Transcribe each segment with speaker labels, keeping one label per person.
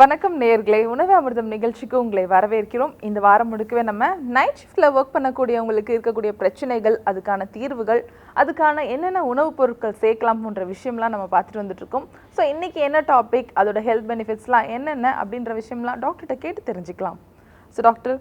Speaker 1: வணக்கம் நேயர்களே, உணவு அமிர்தம் நிகழ்ச்சிக்கு உங்களை வரவேற்கிறோம். இந்த வாரம் முழுக்கவே நம்ம நைட் ஷிஃப்ட்ல ஒர்க் பண்ணக்கூடியவங்களுக்கு இருக்கக்கூடிய பிரச்சனைகள், அதுக்கான தீர்வுகள், அதுக்கான என்னென்ன உணவுப் பொருட்கள் சேர்க்கலாம் போன்ற விஷயம்லாம் நம்ம பார்த்துட்டு வந்துட்டு இருக்கோம். ஸோ இன்னைக்கு என்ன டாபிக், அதோட ஹெல்த் பெனிஃபிட்ஸ்லாம் என்னென்ன அப்படின்ற விஷயம்லாம் டாக்டர்கிட்ட கேட்டு தெரிஞ்சுக்கலாம். ஸோ டாக்டர்,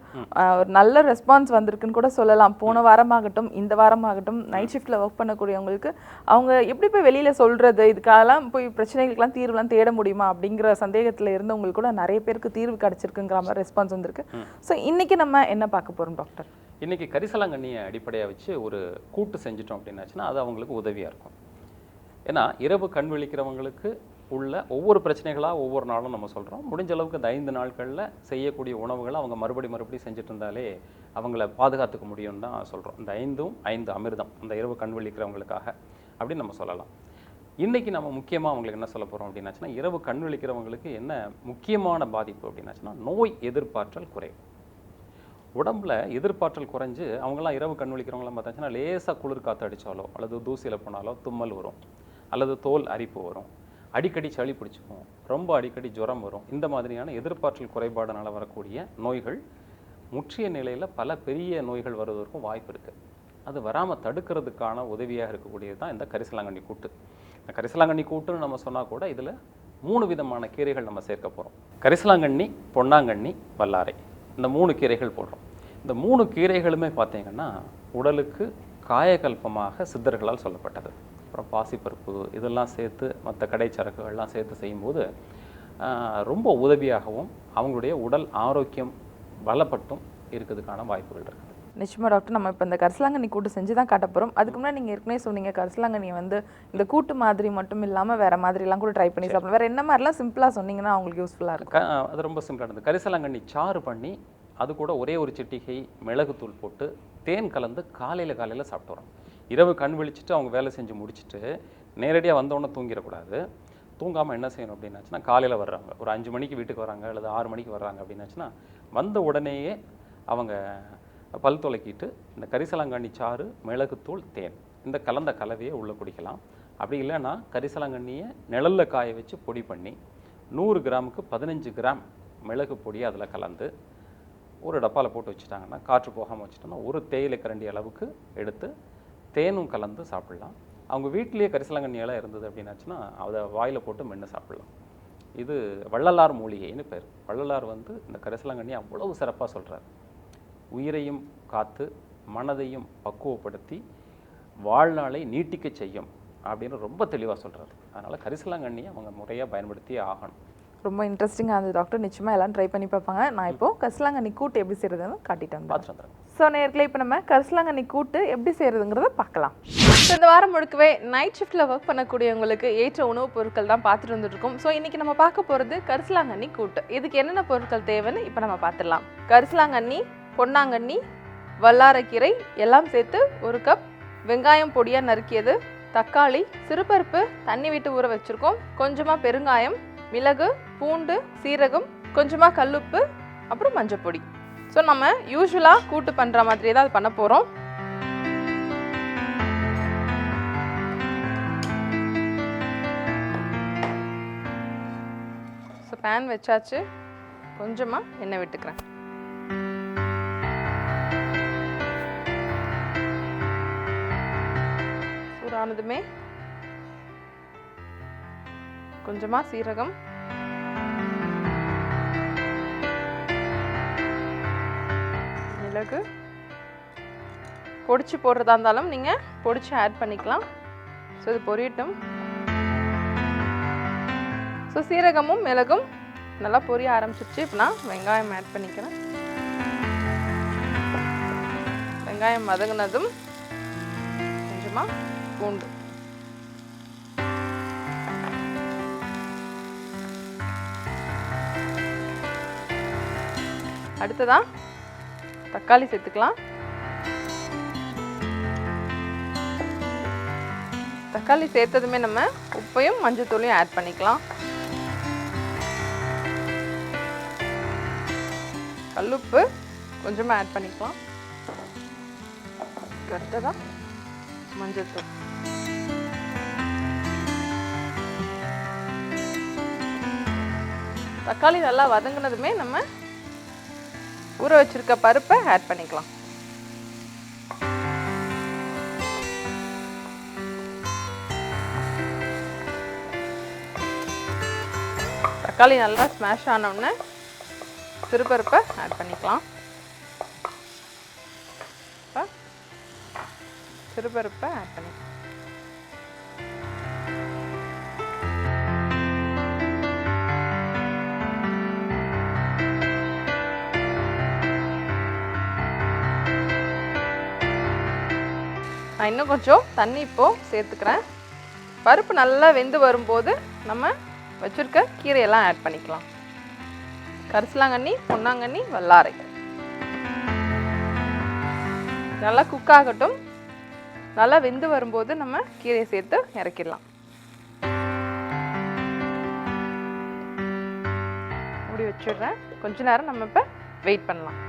Speaker 1: ஒரு நல்ல ரெஸ்பான்ஸ் வந்திருக்குன்னு கூட சொல்லலாம். போன வாரமாகட்டும் இந்த வாரமாகட்டும் நைட் ஷிஃப்ட்டில் ஒர்க் பண்ணக்கூடியவங்களுக்கு அவங்க எப்படி போய் வெளியில் சொல்கிறது, இதுக்காகலாம் போய் பிரச்சனைகளுக்கெல்லாம் தீர்வுலாம் தேட முடியுமா அப்படிங்கிற சந்தேகத்தில் இருந்தவங்களுக்கு கூட நிறைய பேருக்கு தீர்வு கிடச்சிருக்குங்கிற மாதிரி ரெஸ்பான்ஸ் வந்திருக்கு. ஸோ இன்றைக்கி நம்ம என்ன பார்க்க போகிறோம் டாக்டர்?
Speaker 2: இன்றைக்கி கரிசலாங்கண்ணியை அடிப்படையாக வச்சு ஒரு கூட்டு செஞ்சிட்டோம் அப்படின்னாச்சுன்னா அது அவங்களுக்கு உதவியாக இருக்கும். ஏன்னா இரவு கண் விழிக்கிறவங்களுக்கு உள்ள ஒவ்வொரு பிரச்சனைகளாக ஒவ்வொரு நாளும் நம்ம சொல்கிறோம். முடிஞ்ச அளவுக்கு இந்த 5 நாட்களில் செய்யக்கூடிய உணவுகளை அவங்க மறுபடி செஞ்சுட்டு இருந்தாலே அவங்கள பாதுகாத்துக்க முடியும்னு தான் சொல்கிறோம். இந்த 5 அமிர்தம் அந்த இரவு கண் விழிக்கிறவங்களுக்காக அப்படின்னு நம்ம சொல்லலாம். இன்றைக்கி நம்ம முக்கியமாக அவங்களுக்கு என்ன சொல்ல போகிறோம் அப்படின்னாச்சுன்னா, இரவு கண் விழிக்கிறவங்களுக்கு என்ன முக்கியமான பாதிப்பு அப்படின்னாச்சுன்னா, நோய் எதிர்ப்பாற்றல் குறைவு. உடம்புல எதிர்ப்பாற்றல் குறைஞ்சு அவங்களாம் இரவு கண் விழிக்கிறவங்களாம் பார்த்தாச்சுன்னா லேசாக குளிர் காற்று அடித்தாலோ அல்லது தூசியில் போனாலோ தும்மல் வரும், அல்லது தோல் அரிப்பு வரும், அடிக்கடி சளி பிடிச்சிக்கும், ரொம்ப அடிக்கடி ஜுரம் வரும். இந்த மாதிரியான எதிர்ப்பாற்றல் குறைபாடுனால வரக்கூடிய நோய்கள் முற்றிய நிலையில் பல பெரிய நோய்கள் வருவதற்கும் வாய்ப்பு இருக்குது. அது வராமல் தடுக்கிறதுக்கான உதவியாக இருக்கக்கூடியது தான் இந்த கரிசலாங்கண்ணி கூட்டு. இந்த கரிசலாங்கண்ணி கூட்டுன்னு நம்ம சொன்னால் கூட இதில் 3 விதமான கீரைகள் நம்ம சேர்க்க போகிறோம். கரிசலாங்கண்ணி, பொன்னாங்கண்ணி, வல்லாரை, இந்த 3 கீரைகள் போடுறோம். இந்த 3 கீரைகளுமே பார்த்திங்கன்னா உடலுக்கு காயகல்பமாக சித்தர்களால் சொல்லப்பட்டது. அப்புறம் பாசிப்பருப்பு இதெல்லாம் சேர்த்து மற்ற கடை சரக்குகள்லாம் சேர்த்து செய்யும்போது ரொம்ப உதவியாகவும் அவங்களுடைய உடல் ஆரோக்கியம் பலப்பட்டும் இருக்கிறதுக்கான வாய்ப்புகள் இருக்குது.
Speaker 1: நிச்சயமாக டாக்டர், நம்ம இப்போ இந்த கரிசலாங்கண்ணி கூட்டு செஞ்சு தான் காட்ட போகிறோம். அதுக்கு முன்னாடி நீங்கள் ஏற்கனவே சொன்னீங்க கரிசலாங்கண்ணியை வந்து இந்த கூட்டு மாதிரி மட்டும் இல்லாமல் வேறு மாதிரிலாம் கூட ட்ரை பண்ணி சாப்பிடலாம். வேறு என்ன மாதிரிலாம் சிம்பிளாக சொன்னீங்கன்னா அவங்களுக்கு யூஸ்ஃபுல்லாக இருக்கும்?
Speaker 2: அது ரொம்ப சிம்பிளானது. கரிசலாங்கண்ணி சாறு பண்ணி அது கூட ஒரே ஒரு சிட்டிகை மிளகுத்தூள் போட்டு தேன் கலந்து காலையில் சாப்பிட்டு வரோம். இரவு கண் விழிச்சிட்டு அவங்க வேலை செஞ்சு முடிச்சுட்டு நேரடியாக வந்தோடனே தூங்கிடக்கூடாது. தூங்காமல் என்ன செய்யணும் அப்படின்னாச்சுன்னா, காலையில் வர்றாங்க ஒரு 5 மணிக்கு வீட்டுக்கு வராங்க அல்லது 6 மணிக்கு வர்றாங்க அப்படின்னாச்சுன்னா, வந்த உடனேயே அவங்க பல் துலக்கிட்டு இந்த கரிசலாங்கண்ணி சாறு, மிளகுத்தூள், தேன் இந்த கலந்த கலவையை உள்ளே குடிக்கலாம். அப்படி இல்லைன்னா கரிசலாங்கண்ணியை நிழலில் காய வச்சு பொடி பண்ணி 100 கிராமுக்கு 15 கிராம் மிளகு பொடியை அதில் கலந்து ஒரு டப்பாவில் போட்டு வச்சுட்டாங்கன்னா, காற்று போகாமல் வச்சுட்டோம்னா, ஒரு தேயிலை கரண்டி அளவுக்கு எடுத்து தேனும் கலந்து சாப்பிட்லாம். அவங்க வீட்டிலேயே கரிசலாங்கண்ணி இலை இருந்தது அப்படின்னாச்சுன்னா அதை வாயில் போட்டு மென்று சாப்பிட்லாம். இது வள்ளலார் மூலிகைன்னு பேர். வள்ளலார் வந்து இந்த கரிசலாங்கண்ணி அவ்வளவு சிறப்பாக சொல்கிறார். உயிரையும் காத்து மனதையும் பக்குவப்படுத்தி வாழ்நாளை நீட்டிக்க செய்யும் அப்படின்னு ரொம்ப தெளிவாக சொல்கிறார். அதனால் கரிசலாங்கண்ணியை அவங்க முறையாக பயன்படுத்தி ஆகணும்.
Speaker 1: ரொம்ப இன்ட்ரெஸ்டிங்காக இருந்தது டாக்டர். நிச்சயமாக எல்லாம் ட்ரை பண்ணி பார்ப்பாங்க. நான் இப்போது கரிசலாங்கண்ணி கூட்டு எப்படி செய்கிறதுன்னு காட்டிட்டேன்
Speaker 2: பார்த்துட்டு.
Speaker 1: ஸோ நேர்களே, இப்போ நம்ம கரிசலாங்கண்ணி கூட்டு எப்படி செய்கிறதுங்கிறத பார்க்கலாம். ஸோ இந்த வாரம் முழுக்கவே நைட் ஷிஃப்ட்டில் ஒர்க் பண்ணக்கூடியவங்களுக்கு ஏற்ற உணவுப் பொருட்கள் தான் பார்த்துட்டு வந்துட்டுருக்கோம். ஸோ இன்றைக்கி நம்ம பார்க்க போகிறது கரிசலாங்கண்ணி கூட்டு. இதுக்கு என்னென்ன பொருட்கள் தேவைன்னு இப்போ நம்ம பார்த்துடலாம். கரிசலாங்கண்ணி, பொன்னாங்கண்ணி, வல்லாரைக்கீரை எல்லாம் சேர்த்து 1 கப், வெங்காயம் பொடியாக நறுக்கியது, தக்காளி, சிறுபருப்பு தண்ணி விட்டு ஊற வச்சுருக்கோம், கொஞ்சமாக பெருங்காயம், மிளகு, பூண்டு, சீரகம், கொஞ்சமாக கல்லுப்பு, அப்புறம் மஞ்சப்பொடி. ஸோ நம்ம யூஸ்வலாக கூட்டு பண்ணுற மாதிரியே தான் அது பண்ண போகிறோம். ஸோ பேன் வச்சாச்சு, கொஞ்சமாக எண்ணெய் விட்டுக்கிறேன். சூடானதுமே கொஞ்சமாக சீரகம், மிளகு பொடிச்சு போடுறதா இருந்தாலும் நீங்கள் பொடிச்சு ஆட் பண்ணிக்கலாம். ஸோ இது பொரியட்டும். ஸோ சீரகமும் மிளகும் நல்லா பொரிய ஆரம்பிச்சிருச்சு. இப்போ நான் வெங்காயம் ஆட் பண்ணிக்கிறேன். வெங்காயம் வதங்கினதும் கொஞ்சமாக பூண்டு, அடுத்ததான் தக்காளி சேர்த்துக்கலாம். தக்காளி சேர்த்ததுமே நம்ம உப்பையும் மஞ்சத்தூளையும் ஆட் பண்ணிக்கலாம். கல்லுப்பு கொஞ்சமாக ஆட் பண்ணிக்கலாம். அடுத்ததான் மஞ்சத்தூள். தக்காளி நல்லா வதங்கினதுமே நம்ம ஊற வச்சிருக்க பருப்பை ஆட் பண்ணிக்கலாம். தக்காளி நல்லா ஸ்மாஷ் ஆனவுடனே சிறுபருப்பை ஆட் பண்ணிக்கலாம். சிறுபருப்பை ஆட் பண்ணிக்கலாம். நான் இன்னும் கொஞ்சம் தண்ணி இப்போது சேர்த்துக்கிறேன். பருப்பு நல்லா வெந்து வரும்போது நம்ம வச்சுருக்க கீரையெல்லாம் ஆட் பண்ணிக்கலாம். கரிசலாங்கண்ணி, பொன்னாங்கண்ணி, வல்லாரை நல்லா குக் ஆகட்டும். நல்லா வெந்து வரும்போது நம்ம கீரையை சேர்த்து இறக்கிடலாம். மூடி வச்சிடுறேன். கொஞ்ச நேரம் நம்ம இப்போ வெயிட் பண்ணலாம்.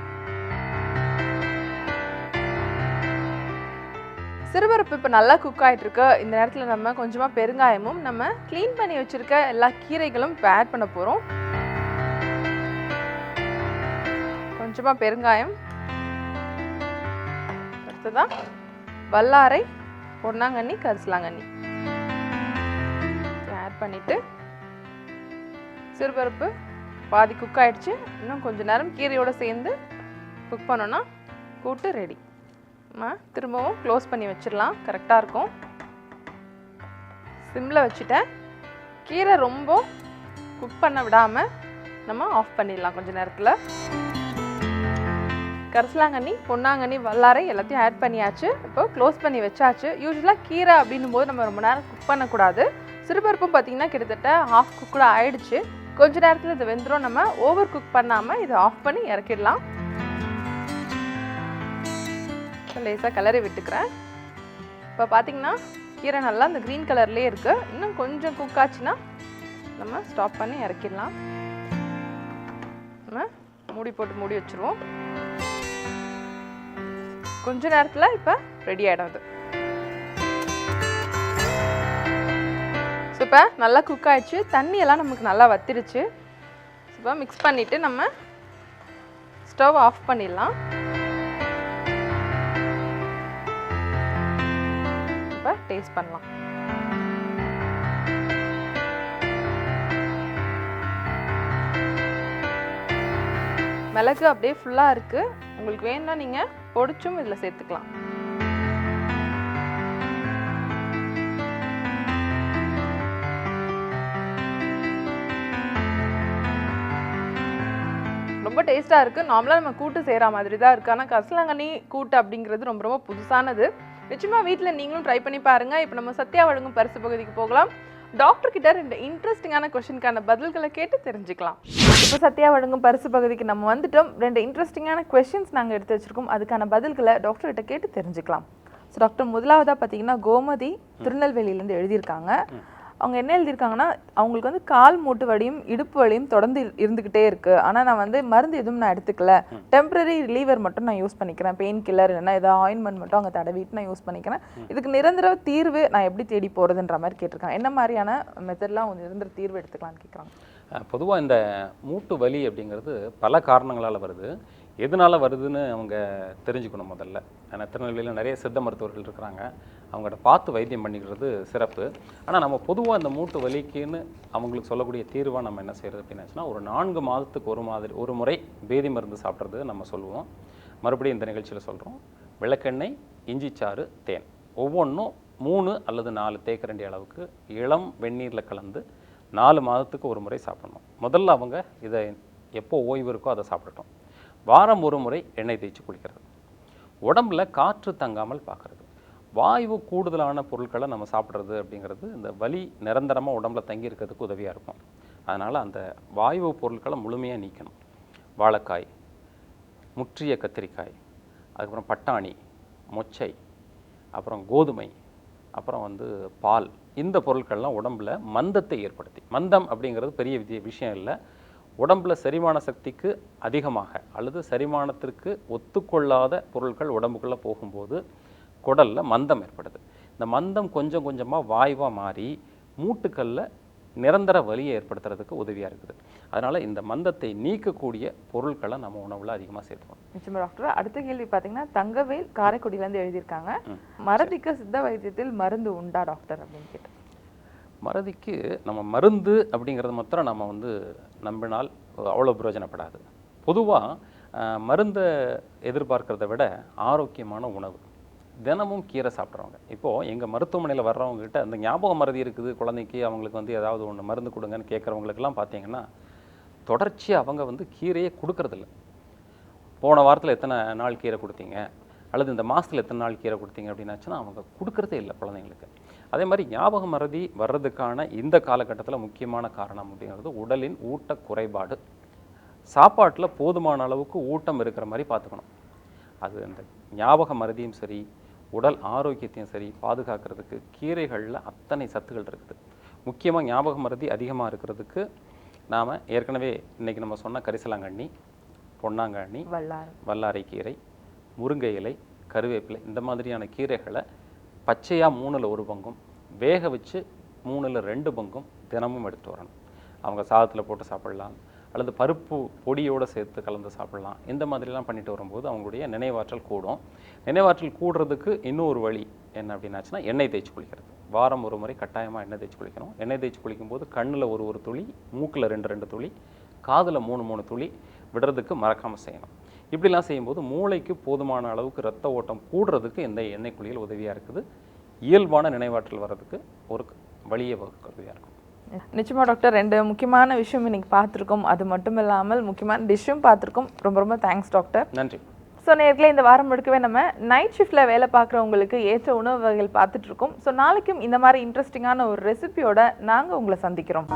Speaker 1: சிறுபருப்பு இப்போ நல்லா குக் ஆகிட்டுருக்கு. இந்த நேரத்தில் நம்ம கொஞ்சமாக பெருங்காயமும் நம்ம க்ளீன் பண்ணி வச்சுருக்க எல்லா கீரைகளும் இப்போ ஆட் பண்ண போகிறோம். கொஞ்சமாக பெருங்காயம், அடுத்ததான் வல்லாரை, பொன்னாங்கண்ணி, கரிசலாங்கண்ணி ஆட் பண்ணிவிட்டு சிறுபருப்பு பாதி குக் ஆகிடுச்சு. இன்னும் கொஞ்சம் நேரம் கீரையோடு சேர்ந்து குக் பண்ணோன்னா கூட்டு ரெடி. நம்ம திரும்பவும் க்ளோஸ் பண்ணி வச்சிடலாம். கரெக்டாக இருக்கும். சிம்மில் வச்சுட்டேன். கீரை ரொம்ப குக் பண்ண விடாமல் நம்ம ஆஃப் பண்ணிடலாம் கொஞ்ச நேரத்தில். கரிசலாங்கண்ணி, பொன்னாங்கண்ணி, வல்லாரை எல்லாத்தையும் ஆட் பண்ணியாச்சு. இப்போ க்ளோஸ் பண்ணி வச்சாச்சு. யூஸ்வலாக கீரை அப்படின்னும் போது நம்ம ரொம்ப நேரம் குக் பண்ணக்கூடாது. சிறுபருப்பும் பார்த்திங்கன்னா கிட்டத்தட்ட ஹாஃப் குக்கூட ஆயிடுச்சு. கொஞ்ச நேரத்தில் இது வெந்துடும். நம்ம ஓவர் குக் பண்ணாமல் இதை ஆஃப் பண்ணி இறக்கிடலாம். லேசாக கிளறி விட்டுக்கிறேன். இப்போ பார்த்திங்கன்னா கீரை நல்லா இந்த க்ரீன் கலர்லேயே இருக்குது. இன்னும் கொஞ்சம் குக் ஆச்சுன்னா நம்ம ஸ்டாப் பண்ணி இறக்கிடலாம். நம்ம மூடி போட்டு மூடி வச்சுருவோம். கொஞ்ச நேரத்தில் இப்போ ரெடி ஆகிடும் அது. ஸோ இப்போ நல்லா குக் ஆகிடுச்சு. தண்ணியெல்லாம் நமக்கு நல்லா வத்திருச்சு. இப்போ மிக்ஸ் பண்ணிவிட்டு நம்ம ஸ்டவ் ஆஃப் பண்ணிடலாம். இப்போ டேஸ்ட் பண்ணலாம். மிளகு அப்படியே ஃபுல்லாக இருக்குது. உங்களுக்கு வேணும்னா நீங்கள் பொடிச்சும் இதில் சேர்த்துக்கலாம். ரொம்ப டேஸ்ட்டாக இருக்குது. நார்மலாக நம்ம கூட்டு செய்கிற மாதிரி தான் இருக்குது. ஆனால் கரிசலாங்கண்ணி கூட்டு அப்படிங்கிறது ரொம்ப ரொம்ப புதுசானது. நிச்சயமாக வீட்டில் நீங்களும் ட்ரை பண்ணி பாருங்கள். இப்போ நம்ம சத்யா வழங்கும் பரிசு பகுதிக்கு போகலாம். டாக்டர் கிட்ட 2 இன்ட்ரெஸ்டிங்கான கொஸ்டினுக்கான பதில்களை கேட்டு தெரிஞ்சுக்கலாம். இப்போ சத்யா வழங்கும் பரிசு பகுதிக்கு நம்ம வந்துட்டோம். 2 இன்ட்ரெஸ்டிங்கான கொஸ்டின்ஸ் நாங்கள் எடுத்து வச்சிருக்கோம். அதுக்கான பதில்களை டாக்டர் கிட்ட கேட்டு தெரிஞ்சுக்கலாம். ஸோ டாக்டர், முதலாவதாக பார்த்தீங்கன்னா கோமதி திருநெல்வேலியிலேருந்து எழுதியிருக்காங்க. அவங்க என்ன எழுதியிருக்காங்கன்னா, அவங்களுக்கு வந்து கால் மூட்டு வலியும் இடுப்பு வலியும் தொடர்ந்து இருந்துக்கிட்டே இருக்குது. ஆனால் நான் வந்து மருந்து எதுவும் நான் எடுத்துக்கல, டெம்பரரி ரிலீவர் மட்டும் நான் யூஸ் பண்ணிக்கிறேன். பெயின் கில்லர் இல்லைன்னா ஏதாவது ஆயின்மெண்ட் மட்டும் அங்கே தடவிட்டு நான் யூஸ் பண்ணிக்கிறேன். இதுக்கு நிரந்தர தீர்வு நான் எப்படி தேடி போகிறதுன்ற மாதிரி கேட்டிருக்காங்க. என்ன மாதிரியான மெத்தட்லாம் அவங்க நிரந்தர தீர்வு எடுத்துக்கலான்னு கேட்குறாங்க.
Speaker 2: பொதுவாக இந்த மூட்டு வலி அப்படிங்கிறது பல காரணங்களால் வருது. எதனால் வருதுன்னு அவங்க தெரிஞ்சுக்கணும் முதல்ல. ஏன்னா திருநெல்வேலியில் நிறைய சித்த மருத்துவர்கள் இருக்கிறாங்க. அவங்கள்ட்ட பார்த்து வைத்தியம் பண்ணிக்கிறது சிறப்பு. ஆனால் நம்ம பொதுவாக இந்த மூட்டு வலிக்குன்னு அவங்களுக்கு சொல்லக்கூடிய தீர்வாக நம்ம என்ன செய்கிறது அப்படின்னாச்சுன்னா, ஒரு 4 மாதத்துக்கு ஒரு முறை பேதி மருந்து சாப்பிட்றது நம்ம சொல்லுவோம். மறுபடியும் இந்த நிகழ்ச்சியில் சொல்கிறோம். விளக்கெண்ணெய், இஞ்சிச்சாறு, தேன் ஒவ்வொன்றும் 3 அல்லது 4 தேக்கரண்டி அளவுக்கு இளம் வெந்நீரில் கலந்து 4 மாதத்துக்கு ஒரு முறை சாப்பிடணும். முதல்ல அவங்க இதை எப்போ ஓய்வு இருக்கோ அதை சாப்பிடட்டும். வாரம் ஒரு முறை எண்ணெய் தேய்ச்சி குளிக்கிறது. உடம்புல காற்று தங்காமல் பார்க்குறது. வாயு கூடுதலான பொருட்களை நம்ம சாப்பிட்றது அப்படிங்கிறது இந்த வலி நிரந்தரமாக உடம்புல தங்கி இருக்கிறதுக்கு உதவியாக இருக்கும். அதனால் அந்த வாயு பொருட்களை முழுமையாக நீக்கணும். வாழைக்காய், முற்றிய கத்திரிக்காய், அதுக்கப்புறம் பட்டாணி, மொச்சை, அப்புறம் கோதுமை, அப்புறம் வந்து பால், இந்த பொருட்கள்லாம் உடம்புல மந்தத்தை ஏற்படுத்தி, மந்தம் அப்படிங்கிறது பெரிய விஷயம் இல்லை, உடம்புல செரிமான சக்திக்கு அதிகமாக அல்லது செரிமானத்திற்கு ஒத்துக்கொள்ளாத பொருட்கள் உடம்புக்குள்ளே போகும்போது குடலில் மந்தம் ஏற்படுது. இந்த மந்தம் கொஞ்சம் கொஞ்சமாக வாயுவாக மாறி மூட்டுக்களில் நிரந்தர வலியை ஏற்படுத்துறதுக்கு உதவியாக இருக்குது. அதனால் இந்த மந்தத்தை நீக்கக்கூடிய பொருட்களை நம்ம உணவில் அதிகமாக சேர்த்துக்கணும்.
Speaker 1: நிச்சயமா டாக்டர். அடுத்த கேள்வி பார்த்தீங்கன்னா தங்கவேல் காரைக்குடியிலேருந்து எழுதியிருக்காங்க, மறதிக்கு சித்த வைத்தியத்தில் மருந்து உண்டா டாக்டர் அப்படின்னு கேட்டு.
Speaker 2: மறதிக்கு நம்ம மருந்து அப்படிங்கிறது மாத்திரம் நம்ம நம்பினால் அவ்வளோ பிரயோஜனப்படாது. பொதுவாக மருந்தை எதிர்பார்க்கிறத விட ஆரோக்கியமான உணவு, தினமும் கீரை சாப்பிட்றவங்க. இப்போது எங்கள் மருத்துவமனையில் வர்றவங்ககிட்ட அந்த ஞாபக மறதி இருக்குது குழந்தைக்கு, அவங்களுக்கு ஏதாவது ஒன்று மருந்து கொடுங்கன்னு கேட்குறவங்களுக்கெல்லாம் பார்த்தீங்கன்னா தொடர்ச்சியாக அவங்க கீரையே கொடுக்கறதில்ல. போன வாரத்தில் எத்தனை நாள் கீரை கொடுத்தீங்க, அல்லது இந்த மாதத்தில் எத்தனை நாள் கீரை கொடுத்தீங்க அப்படின்னாச்சுன்னா அவங்க கொடுக்கறதே இல்லை குழந்தைங்களுக்கு. அதே மாதிரி ஞாபக மறதி வர்றதுக்கான இந்த காலகட்டத்தில் முக்கியமான காரணம் அப்படிங்கிறது உடலின் ஊட்ட குறைபாடு. சாப்பாட்டில் போதுமான அளவுக்கு ஊட்டம் இருக்கிற மாதிரி பார்த்துக்கணும். அது அந்த ஞாபக மறதியும் சரி, உடல் ஆரோக்கியத்தையும் சரி பாதுகாக்கிறதுக்கு கீரைகளில் அத்தனை சத்துக்கள் இருக்குது. முக்கியமாக ஞாபக மறதி அதிகமாக இருக்கிறதுக்கு நாம் ஏற்கனவே இன்றைக்கி நம்ம சொன்ன கரிசலாங்கண்ணி, பொன்னாங்கண்ணி, வல்லாரை கீரை, முருங்கை இலை, கருவேப்பிலை, இந்த மாதிரியான கீரைகளை பச்சையாக 3ல் 1 பங்கும், வேக வச்சு 3ல் 2 பங்கும் தினமும் எடுத்து வரணும். அவங்க சாதத்தில் போட்டு சாப்பிடலாம், அல்லது பருப்பு பொடியோடு சேர்த்து கலந்து சாப்பிடலாம். இந்த மாதிரிலாம் பண்ணிட்டு வரும்போது அவங்களுடைய நினைவாற்றல் கூடும். நினைவாற்றல் கூடுறதுக்கு இன்னொரு வழி என்ன அப்படின்னாச்சுன்னா எண்ணெய் தேய்ச்சி குளிக்கிறது. வாரம் ஒரு முறை கட்டாயமாக எண்ணெய் தேய்ச்சி குளிக்கணும். எண்ணெய் தேய்ச்சி குளிக்கும்போது கண்ணில் ஒரு துளி, மூக்கில் 2 துளி, காதில் 3 துளி விடுறதுக்கு மறக்காமல் செய்யணும். இப்படிலாம் செய்யும்போது மூளைக்கு போதுமான அளவுக்கு ரத்த ஓட்டம் கூடுறதுக்கு இந்த எண்ணெய் குளியல் உதவியாக இருக்குது. இயல்பான நினைவாற்றல் வர்றதுக்கு ஒரு வழியை வகுக்கிறதுயாக இருக்கும்.
Speaker 1: நிச்சயமா டாக்டர், 2 முக்கியமான விஷயம் இன்னைக்கு பார்த்துருக்கோம். அது மட்டும் இல்லாமல் முக்கியமான டிஷ்ஷும் பார்த்துருக்கோம். ரொம்ப ரொம்ப தேங்க்ஸ் டாக்டர்.
Speaker 2: நன்றி.
Speaker 1: ஸோ நேர்களே, இந்த வாரம் முழுக்கவே நம்ம நைட் ஷிஃப்ட்டில் வேலை பார்க்குறவங்களுக்கு ஏற்ற உணவு வகைகள் பார்த்துட்டு இருக்கோம். ஸோ நாளைக்கும் இந்த மாதிரி இன்ட்ரெஸ்டிங்கான ஒரு ரெசிபியோட நாங்கள் உங்களை சந்திக்கிறோம்.